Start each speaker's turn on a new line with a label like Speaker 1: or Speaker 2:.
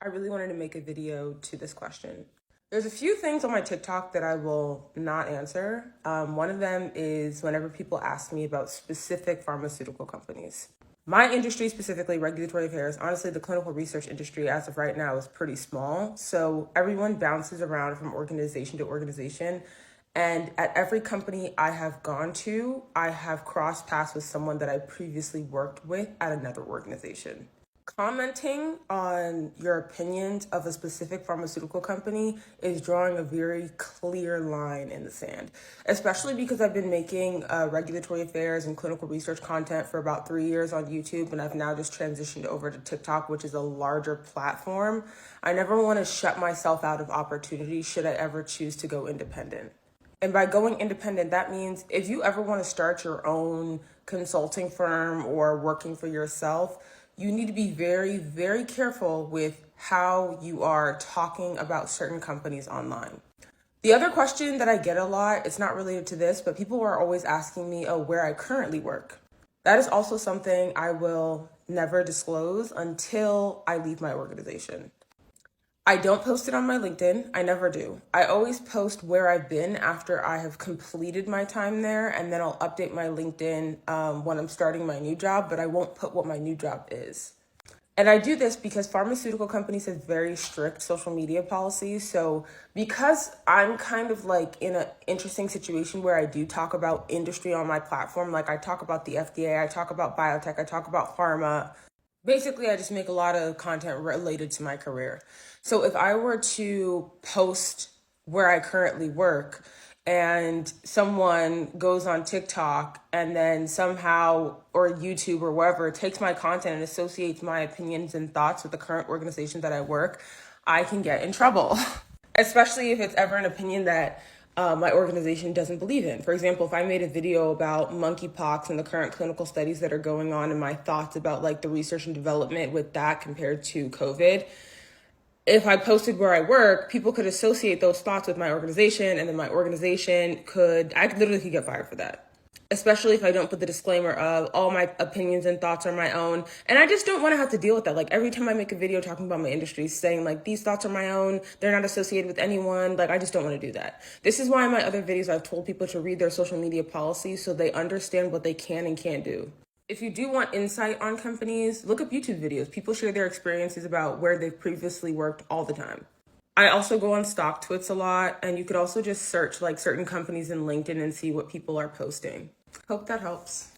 Speaker 1: I really wanted to make a video to this question. There's a few things on my TikTok that I will not answer. One of them is whenever people ask me about specific pharmaceutical companies. My industry, specifically regulatory affairs, honestly, the clinical research industry as of right now is pretty small. So everyone bounces around from organization to organization. And at every company I have gone to, I have crossed paths with someone that I previously worked with at another organization. Commenting on your opinions of a specific pharmaceutical company is drawing a very clear line in the sand, especially because I've been making regulatory affairs and clinical research content for about 3 years on YouTube, and I've now just transitioned over to TikTok, which is a larger platform. I never want to shut myself out of opportunity should I ever choose to go independent. And by going independent, that means if you ever want to start your own consulting firm or working for yourself, you need to be very, very careful with how you are talking about certain companies online. The other question that I get a lot, it's not related to this, but people are always asking me, where I currently work. That is also something I will never disclose until I leave my organization. I don't post it on my LinkedIn. I never do. I always post where I've been after I have completed my time there, and then I'll update my LinkedIn when I'm starting my new job, but I won't put what my new job is. And I do this because pharmaceutical companies have very strict social media policies. So because I'm kind of like in an interesting situation where I do talk about industry on my platform, like I talk about the FDA, I talk about biotech, I talk about pharma. Basically, I just make a lot of content related to my career. So if I were to post where I currently work and someone goes on TikTok and then somehow, or YouTube or wherever, takes my content and associates my opinions and thoughts with the current organization that I work, I can get in trouble, especially if it's ever an opinion that my organization doesn't believe in. For example, if I made a video about monkeypox and the current clinical studies that are going on and my thoughts about like the research and development with that compared to COVID, if I posted where I work, people could associate those thoughts with my organization, and then my organization I literally could get fired for that. Especially if I don't put the disclaimer of all my opinions and thoughts are my own. And I just don't want to have to deal with that. Like every time I make a video talking about my industry, saying like these thoughts are my own, they're not associated with anyone. Like I just don't want to do that. This is why in my other videos, I've told people to read their social media policies so they understand what they can and can't do. If you do want insight on companies, look up YouTube videos. People share their experiences about where they've previously worked all the time. I also go on stock twits a lot, and you could also just search like certain companies in LinkedIn and see what people are posting. Hope that helps.